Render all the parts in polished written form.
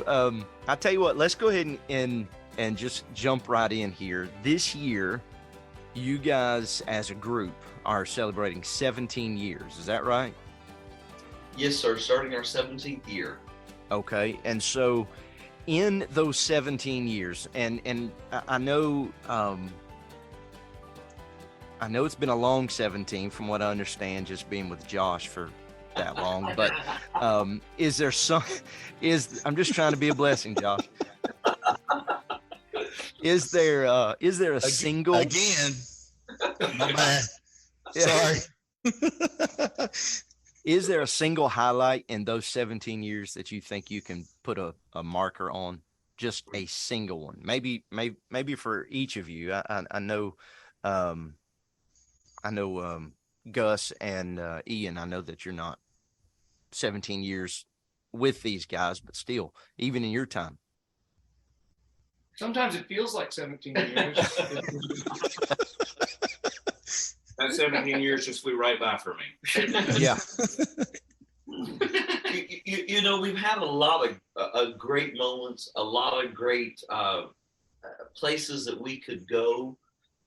I'll tell you what, let's go ahead and just jump right in here. This year, you guys as a group are celebrating 17 years. Is that right? Yes, sir. Starting our 17th year. Okay. And so in those 17 years, and I know it's been a long 17 from what I understand, just being with Josh for that long, but I'm just trying to be a blessing, Josh. Is there a single again? My bad. Sorry. Is there a single highlight in those 17 years that you think you can put a marker on? Just a single one, maybe for each of you. I know, Gus and Ian. I know that you're not 17 years with these guys, but still, even in your time. Sometimes it feels like 17 years. That 17 years just flew right by for me. Yeah. We've had a lot of great moments, a lot of great places that we could go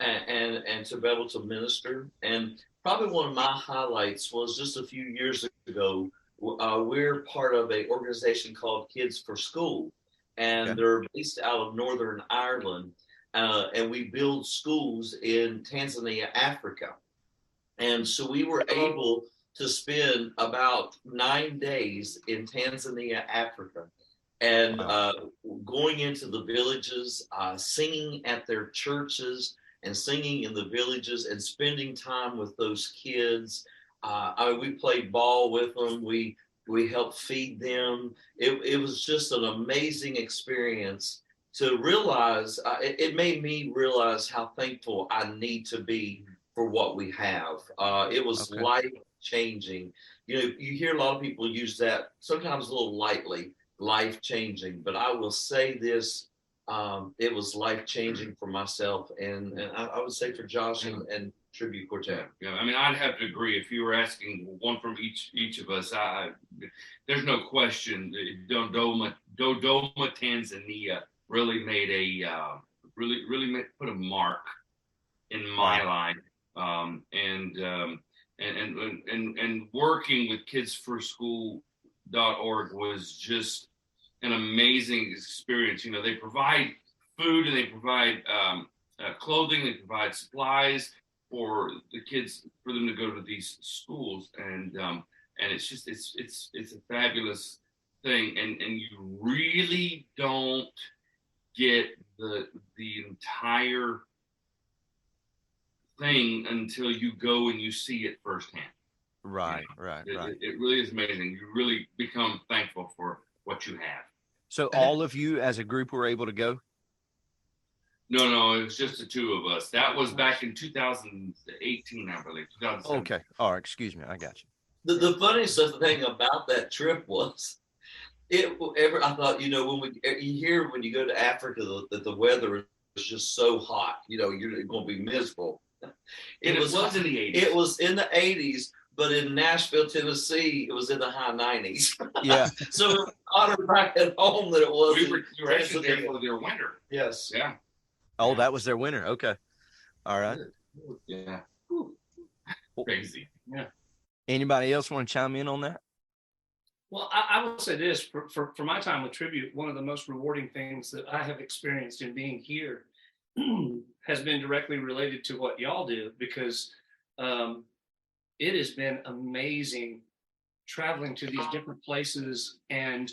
and to be able to minister. And probably one of my highlights was just a few years ago. We're part of an organization called Kids for School, and Okay. they're based out of Northern Ireland, and we build schools in Tanzania, Africa. And so we were able to spend about 9 days in Tanzania, Africa, and going into the villages, singing at their churches and singing in the villages and spending time with those kids. We played ball with them. We helped feed them. It was just an amazing experience to realize. It made me realize how thankful I need to be for what we have. It was life-changing. You hear a lot of people use that sometimes a little lightly, life-changing, but I will say this, it was life-changing for myself, and I would say for Josh and Tribute Quartet. Yeah, I mean, I'd have to agree. If you were asking one from each of us, there's no question. Dodoma, Tanzania really made really put a mark in my life. And working with kidsforschool.org was just an amazing experience. They provide food and they provide clothing, they provide supplies for the kids, for them to go to these schools, and it's just it's a fabulous thing, and you really don't get the entire thing until you go and you see it firsthand. Right. It really is amazing. You really become thankful for what you have. So all of you as a group were able to go? No, it was just the two of us. That was back in 2018, I believe. 2017. Okay. All right. Excuse me. I got you. The funniest thing about that trip was, I thought, when you go to Africa, that the weather is just so hot. You're going to be miserable. It was in the 80s. It was in the 80s, but in Nashville, Tennessee, it was in the high 90s. Yeah. So it was hotter back at home than it was. We were actually there for their winter. Yes. Yeah. Oh, that was their winter. Okay. All right. Yeah. Crazy. Yeah. Anybody else want to chime in on that? Well, I will say this, for my time with Tribute, one of the most rewarding things that I have experienced in being here has been directly related to what y'all do, because it has been amazing traveling to these different places and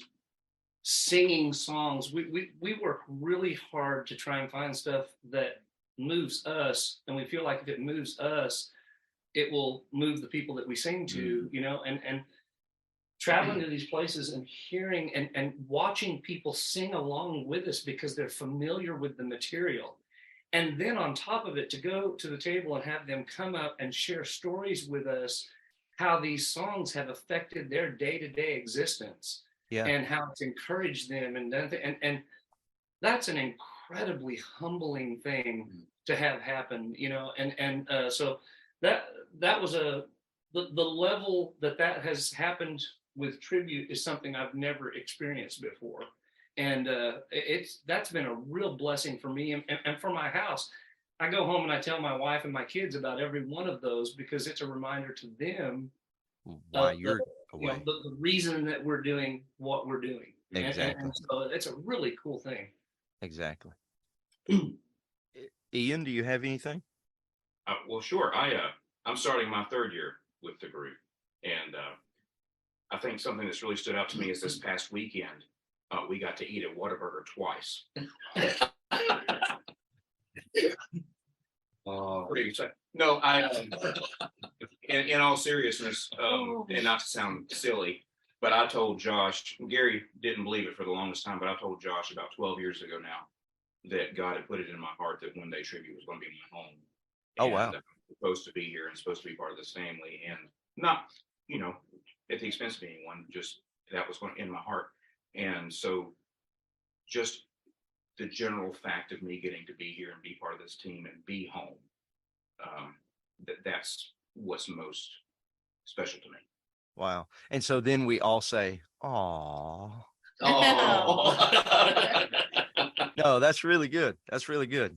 singing songs. We work really hard to try and find stuff that moves us, and we feel like if it moves us, it will move the people that we sing to, and traveling to these places and hearing and watching people sing along with us because they're familiar with the material. And then on top of it, to go to the table and have them come up and share stories with us, how these songs have affected their day-to-day existence, and how it's encouraged them. And that's an incredibly humbling thing to have happen, so that was the level that has happened with Tribute is something I've never experienced before. And that's been a real blessing for me and for my house. I go home and I tell my wife and my kids about every one of those because it's a reminder to them Why of you're away. the reason that we're doing what we're doing. Exactly. And so it's a really cool thing. Exactly. Ian, do you have anything? Well, sure. I'm starting my third year with the group, and I think something that's really stood out to me is this past weekend we got to eat at Whataburger twice. What do you say? No, in all seriousness, and not to sound silly, but I told Josh, Gary didn't believe it for the longest time, but I told Josh about 12 years ago now that God had put it in my heart that one day Tribute was going to be my home. Oh, wow. I'm supposed to be here and supposed to be part of this family, and not, at the expense of anyone, just that was going in my heart. And so just the general fact of me getting to be here and be part of this team and be home, that's what's most special to me. Wow. And so then we all say, "Aw." Oh. No, that's really good. That's really good.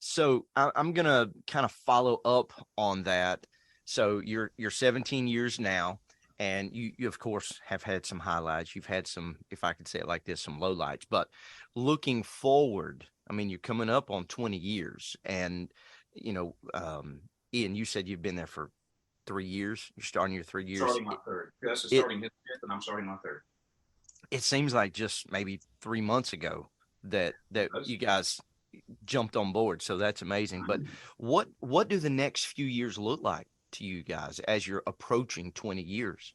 So I'm gonna kind of follow up on that. So you're 17 years now, and you of course have had some highlights. You've had some, if I could say it like this, some lowlights. But looking forward, I mean, you're coming up on 20 years, and Ian, you said you've been there for 3 years. You're starting your 3 years. Starting my third. Gus is starting his fifth, and I'm starting my third. It seems like just maybe 3 months ago that you guys jumped on board. So that's amazing. But what do the next few years look like to you guys as you're approaching 20 years?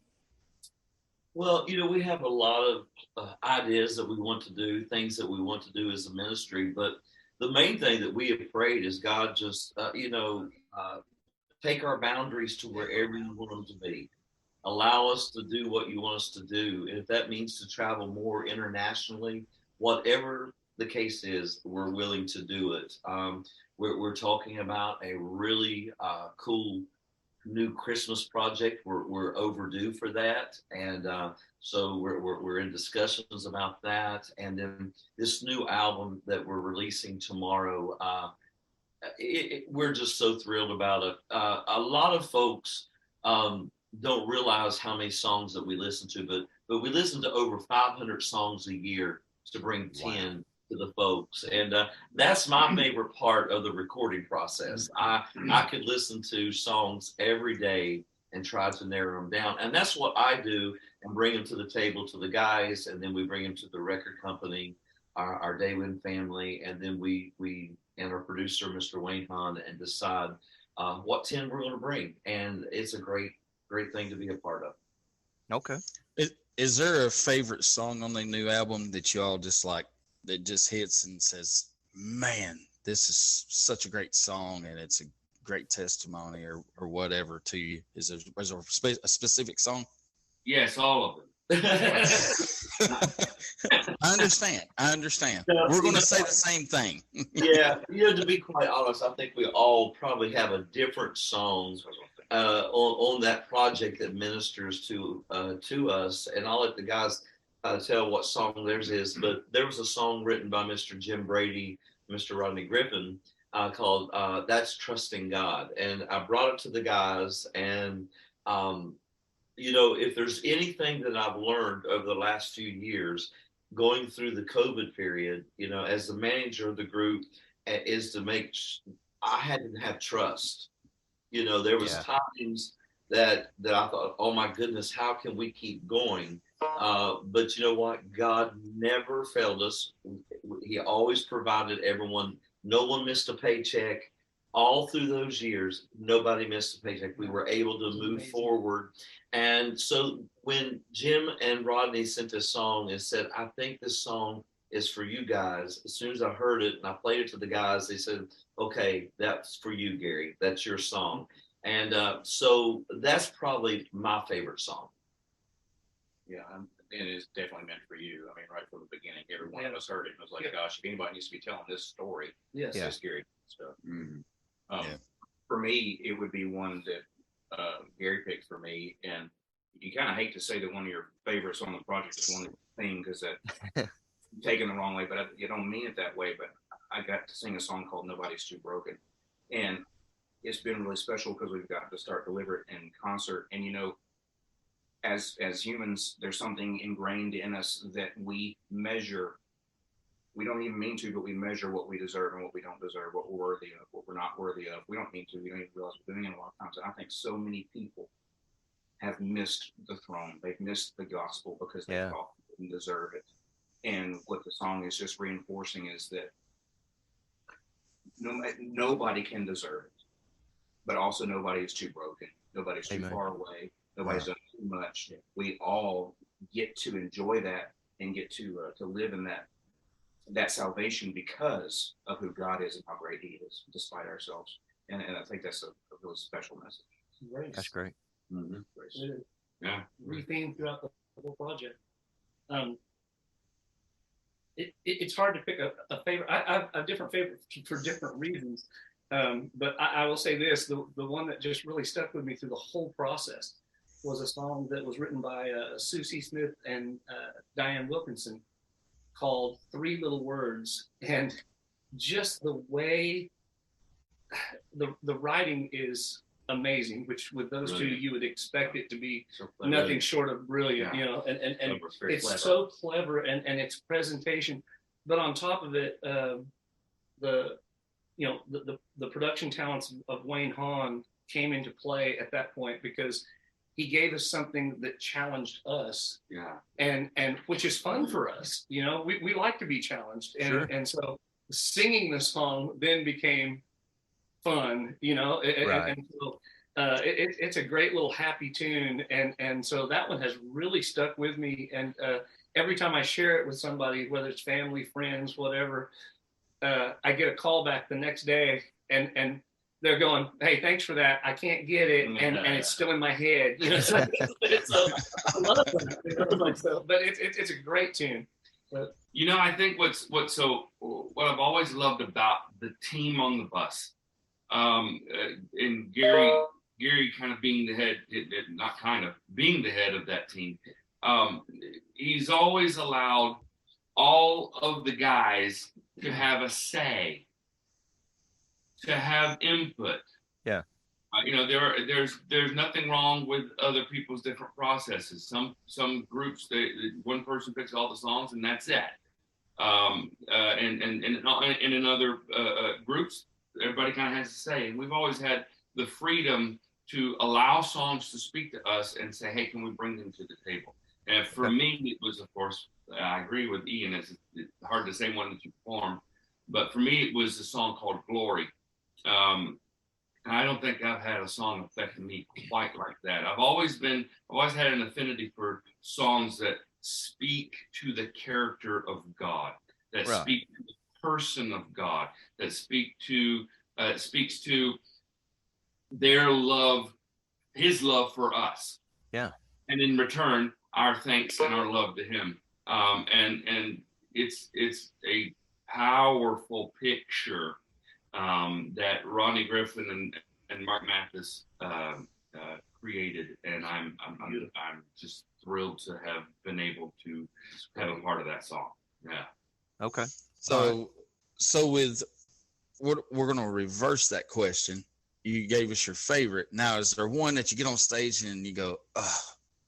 Well, we have a lot of ideas that we want to do, things that we want to do as a ministry. But the main thing that we have prayed is God just, take our boundaries to wherever you want them to be. Allow us to do what you want us to do. And if that means to travel more internationally, whatever the case is, we're willing to do it. We're talking about a really cool new Christmas project. We're overdue for that, and so we're in discussions about that. And then this new album that we're releasing tomorrow, we're just so thrilled about it. A lot of folks don't realize how many songs that we listen to, but we listen to over 500 songs a year to bring 10 to the folks, and that's my favorite part of the recording process. I could listen to songs every day and try to narrow them down, and that's what I do, and bring them to the table to the guys, and then we bring them to the record company, our Daywin family, and then we and our producer, Mr. Wayne Hahn, and decide what 10 we're going to bring, and it's a great thing to be a part of. Okay. Is there a favorite song on the new album that y'all just like, that just hits and says, man, this is such a great song and it's a great testimony or whatever to you? Is there a specific song? Yes, all of them. I understand. We're going to say the same thing. Yeah, to be quite honest, I think we all probably have a different song on that project that ministers to us, and I'll let the guys tell what song theirs is. But there was a song written by Mr. Jim Brady, Mr. Rodney Griffin, called "That's Trusting God," and I brought it to the guys. And if there's anything that I've learned over the last few years, going through the COVID period, as the manager of the group, is to I had to have trust. There was times that I thought, oh my goodness, how can we keep going? But you know what? God never failed us. He always provided everyone. No one missed a paycheck. All through those years, nobody missed a paycheck. We were able to move forward. And so when Jim and Rodney sent this song and said, I think this song is for you guys, as soon as I heard it and I played it to the guys, they said, okay, that's for you, Gary. That's your song. And so that's probably my favorite song. Yeah, and it's definitely meant for you. I mean, right from the beginning, every one of us heard it and was like, gosh, if anybody needs to be telling this story, it's Gary stuff. Mm-hmm. For me, it would be one that Gary picked for me, and you kind of hate to say that one of your favorites on the project is one thing, because that taken the wrong way, but you don't mean it that way. But I got to sing a song called Nobody's Too Broken. And it's been really special because we've got to start deliver it in concert. And, you know, as humans, there's something ingrained in us that we measure. We don't even mean to, but we measure what we deserve and what we don't deserve, what we're worthy of, what we're not worthy of. We don't mean to. We don't even realize we're doing it a lot of times. And I think so many people have missed the throne. They've missed the gospel because they thought they didn't deserve it. And what the song is just reinforcing is that nobody can deserve it, but also nobody is too broken. Nobody's too far away. Nobody's done too much. We all get to enjoy that and get to live in that salvation because of who God is and how great He is, despite ourselves. And I think that's a really special message. Grace. That's great. Mm-hmm. Yeah. Re-themed throughout the whole project. It's hard to pick a favorite. I have different favorites for different reasons. But I will say this, the one that just really stuck with me through the whole process was a song that was written by Susie Smith and Diane Wilkinson called Three Little Words. And just the way the writing is amazing, which with those two, you would expect it to be nothing short of brilliant, you know, and it's clever. So clever and its presentation. But on top of it, the production talents of Wayne Hahn came into play at that point because he gave us something that challenged us. Yeah. And which is fun for us. You know, we like to be challenged. And so singing the song then became fun, you know, and so it's a great little happy tune. And so that one has really stuck with me. And every time I share it with somebody, whether it's family, friends, whatever, I get a call back the next day and they're going, "Hey, thanks for that. I can't get it." And it's still in my head, you know, so I love that. But it's a great tune. But, you know, I think what I've always loved about the team on the bus, and Gary kind of being the head, not kind of being the head of that team, he's always allowed all of the guys to have a say, to have input. Yeah. You know, there's nothing wrong with other people's different processes. Some groups, one person picks all the songs and that's it. And in other groups, everybody kind of has to say. And we've always had the freedom to allow songs to speak to us and say, "Hey, can we bring them to the table?" And for me, it was, of course, I agree with Ian. It's hard to say one that you performed, but for me, it was a song called "Glory." And I don't think I've had a song affect me quite like that. I've always had an affinity for songs that speak to the character of God, that speak to the person of God, that speaks to their love, His love for us. Yeah. And in return, our thanks and our love to Him. And it's a powerful picture that Ronnie Griffin and Mark Mathis created, and I'm just thrilled to have been able to have a part of that song. Yeah. Okay. So with we're going to reverse that question. You gave us your favorite. Now, is there one that you get on stage and you go, "Oh,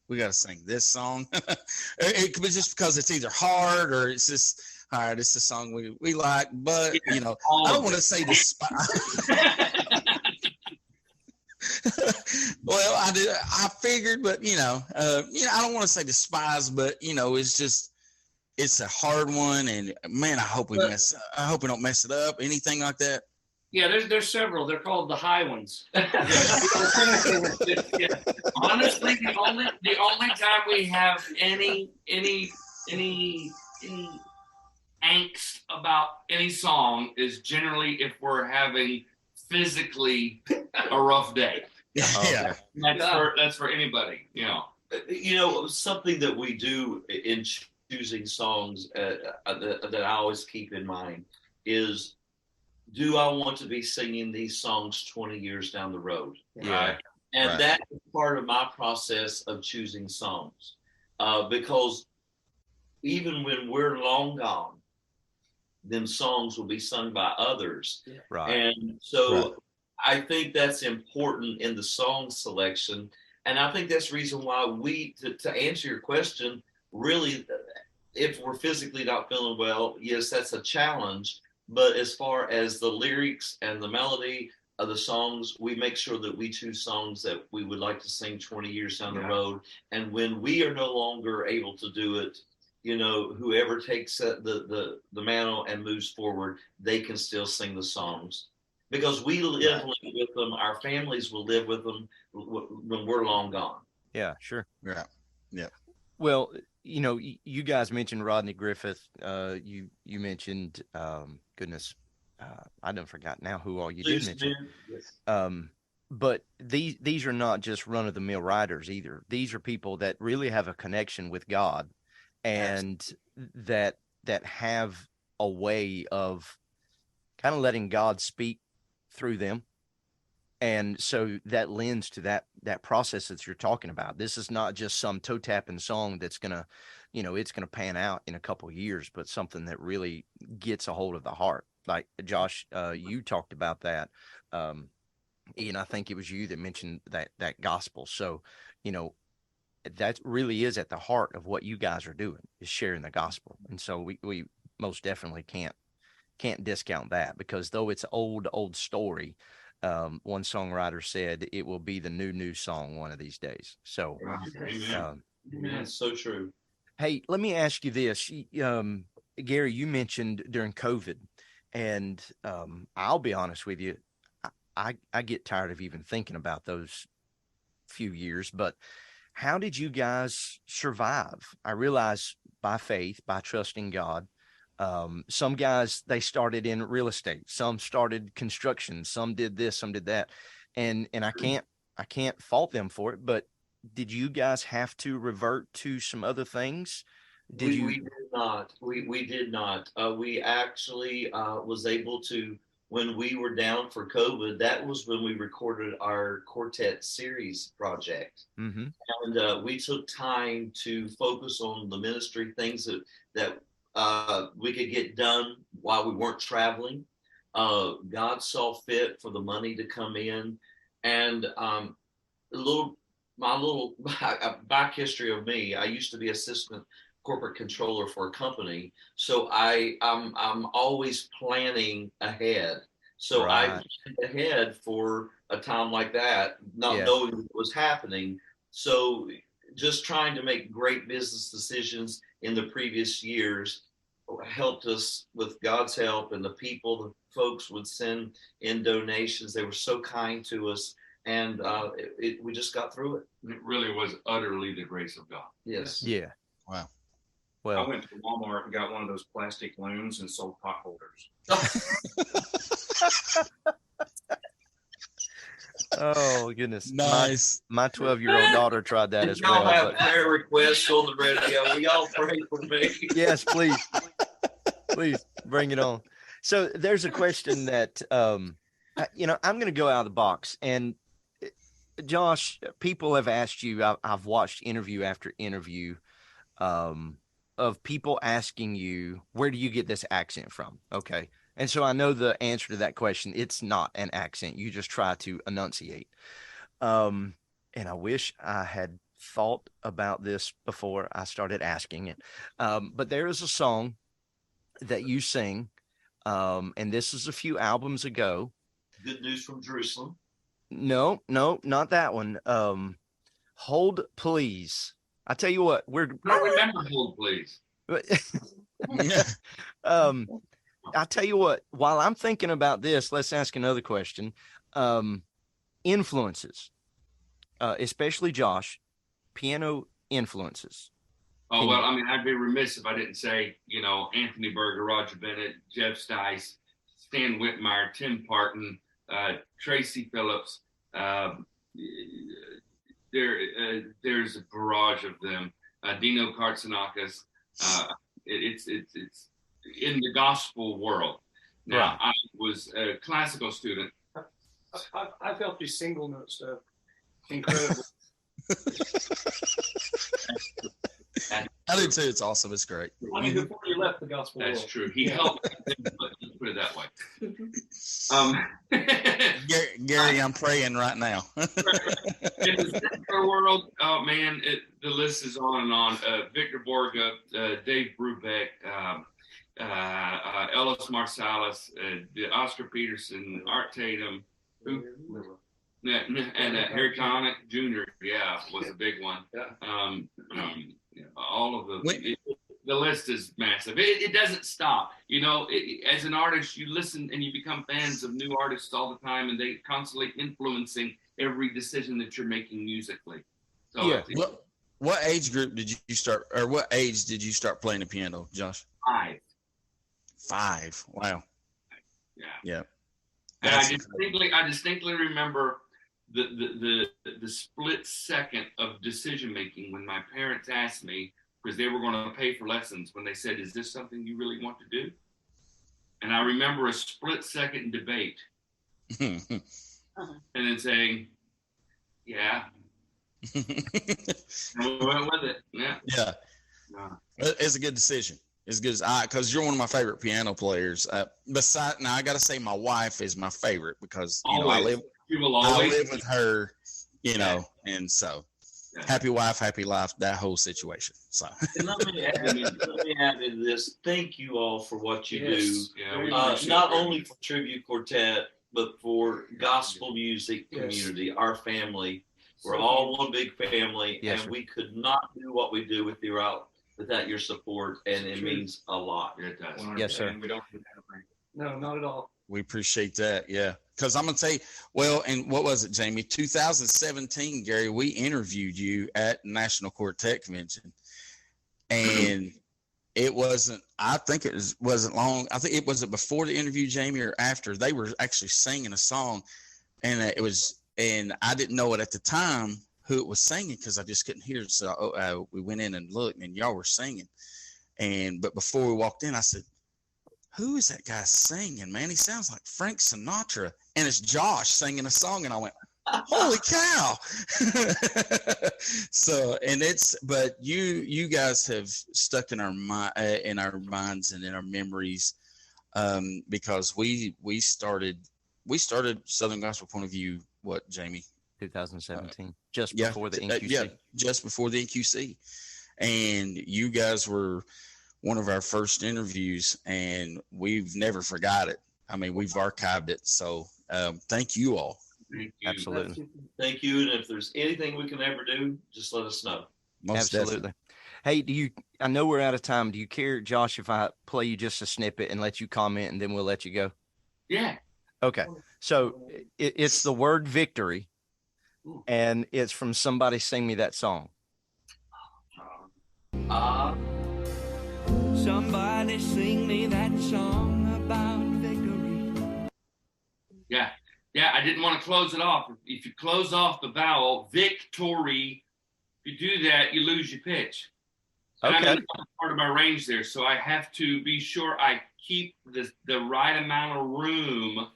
we got to sing this song"? It could be just because it's either hard or it's just, all right, it's a song we like, but you know, I don't want to say despise. Well, I figured, but you know, I don't want to say despise, but you know, it's a hard one, and man, I hope we don't mess it up. Anything like that? Yeah, there's several. They're called the high ones. Honestly, the only time we have any angst about any song is generally if we're having physically a rough day. Yeah. That's for anybody, you know. You know, something that we do in choosing songs that I always keep in mind is, do I want to be singing these songs 20 years down the road? Yeah. And Right. that is part of my process of choosing songs. Because even when we're long gone, them songs will be sung by others. Right. And so Right. I think that's important in the song selection. And I think that's the reason why to answer your question, really, if we're physically not feeling well, yes, that's a challenge. But as far as the lyrics and the melody of the songs, we make sure that we choose songs that we would like to sing 20 years down the road. And when we are no longer able to do it, whoever takes the mantle and moves forward, they can still sing the songs because we live with them. Our families will live with them when we're long gone. Yeah, sure. Yeah. Yeah. Well, you guys mentioned Rodney Griffith. You mentioned, goodness, I don't forgot now who all you did mention. Yes. But these are not just run of the mill writers either. These are people that really have a connection with God, and that have a way of kind of letting God speak through them. And so that lends to that process that you're talking about. This is not just some toe tapping song that's gonna, it's gonna pan out in a couple of years, but something that really gets a hold of the heart. Like Josh, you talked about that. Ian, I think it was you that mentioned that gospel. So, that really is at the heart of what you guys are doing, is sharing the gospel. And so we most definitely can't discount that, because though it's old story, one songwriter said it will be the new song one of these days. So, Amen. So true. Hey, let me ask you this. Gary, you mentioned during COVID, and I'll be honest with you, I get tired of even thinking about those few years, but how did you guys survive? I realize by faith, by trusting God. Some guys, they started in real estate, some started construction, some did this, some did that. And I can't fault them for it, but did you guys have to revert to some other things? We did not. We did not. We actually was able to, when we were down for COVID, that was when we recorded our quartet series project. Mm-hmm. And we took time to focus on the ministry things that we could get done while we weren't traveling. God saw fit for the money to come in, and my little back history of me. I used to be assistant corporate controller for a company, so I'm always planning ahead. So I planned ahead for a time like that, not knowing what was happening. So just trying to make great business decisions in the previous years helped us with God's help, and the folks would send in donations. They were so kind to us, and we just got through it. It really was utterly the grace of God. Yes. Yeah. Wow. Well, I went to Walmart and got one of those plastic loons and sold pot holders. oh goodness. Nice. My 12-year-old daughter tried that as y'all well. Have prayer requests on the radio. Will y'all pray for me? Yes, please. Please bring it on. So there's a question that, I'm going to go out of the box. And Josh, people have asked you, I've watched interview after interview of people asking you, where do you get this accent from? Okay. And so I know the answer to that question. It's not an accent. You just try to enunciate. And I wish I had thought about this before I started asking it. But there is a song that you sing, and this is a few albums ago. Good News from Jerusalem. No, not that one. Hold Please. I tell you what, I remember Hold Please. I tell you what, while I'm thinking about this, let's ask another question. Influences, especially Josh, piano influences. Oh, well, I mean, I'd be remiss if I didn't say, Anthony Berger, Roger Bennett, Jeff Stice, Stan Whitmire, Tim Parton, Tracy Phillips. There's a barrage of them. Dino Katsanakis. It's in the gospel world. Now, I was a classical student. I've helped you single note stuff. Incredible. I do too. It's awesome. It's great. I mean, before you left the gospel That's world. true. He helped. Let's put it that way. Gary, I'm praying right now. In the secular world, oh man, the list is on and on. Victor Borga, Dave Brubeck, Ellis Marsalis, Oscar Peterson, Art Tatum, and Harry Connick Jr. Yeah, was a big one. All of the list is massive. It doesn't stop. You know, as an artist, you listen and you become fans of new artists all the time, and they constantly influencing every decision that you're making musically. So Yeah. What age group did you start, or what age did you start playing the piano, Josh? 5. 5. Wow. Yeah. And I distinctly remember the split second of decision making when my parents asked me, because they were going to pay for lessons, when they said, "Is this something you really want to do?" And I remember a split second debate, and then saying, "Yeah." And we went with it. Yeah. Yeah. It's a good decision. It's good because you're one of my favorite piano players. Besides, now I got to say my wife is my favorite because I live with her, and so happy wife, happy life, that whole situation. So And let me add to this. Thank you all for what you Yes. do. Yeah, Not only for Tribute Quartet, but for gospel music Yes. community, our family. We're all one big family, Yes, and sir. we could not do what we do without your support, and it True. means a lot. It does. Yes, sir. And we don't do that. No, not at all. we appreciate that. Yeah. Because I'm going to tell you, well, and what was it, Jamie? 2017, Gary, we interviewed you at National Quartet Convention. And it wasn't, I think it wasn't long. I think it wasn't before the interview, Jamie, or after. They were actually singing a song. And and I didn't know it at the time who it was singing because I just couldn't hear it. So we went in and looked, and y'all were singing. But before we walked in, I said, "Who is that guy singing, man? He sounds like Frank Sinatra." And it's Josh singing a song, and I went, "Holy cow!" So, but you guys have stuck in our minds and in our memories, because we started Southern Gospel Point of View. What, Jamie? 2017, just before the NQC. Just before the NQC, and you guys were one of our first interviews, and we've never forgot it. I mean, we've archived it. So thank you all. Thank you. Absolutely. Thank you, and if there's anything we can ever do, just let us know. Most Absolutely. Hey, I know we're out of time. Do you care, Josh, if I play you just a snippet and let you comment, and then we'll let you go? Yeah. Okay. So it's the word victory, and it's from Somebody Sing Me That Song. Somebody sing me that song about victory. Yeah. Yeah. I didn't want to close it off. If you close off the vowel, victory, if you do that, you lose your pitch. And Okay. I'm in part of my range there. So I have to be sure I keep the right amount of room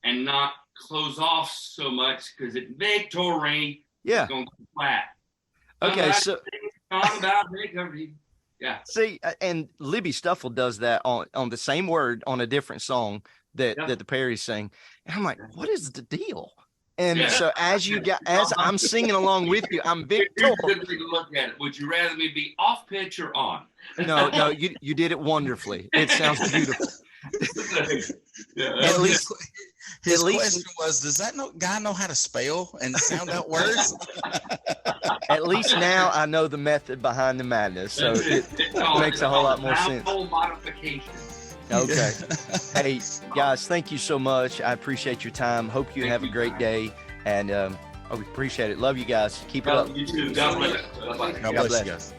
and not close off so much because victory Yeah. is going to be flat. Okay. So Song about victory. Yeah. see, and Libby Stuffle does that on the same word on a different song that the Perrys sing. And I'm like, what is the deal? And Yeah. so as I'm singing along with you, I'm victorious. Here's a good way to look at it. Would you rather me be off pitch or on? No, you did it wonderfully. It sounds beautiful. Yeah. At least His At least- question was, does that guy know how to spell and sound out words? At least now I know the method behind the madness, so it makes a whole lot more sense. Vowel modification. Okay. Hey, guys, thank you so much. I appreciate your time. Hope you Thank have a you. great day, and we appreciate it. Love you guys. Keep it up. You too. God bless. Bye-bye. God God bless bless. you guys.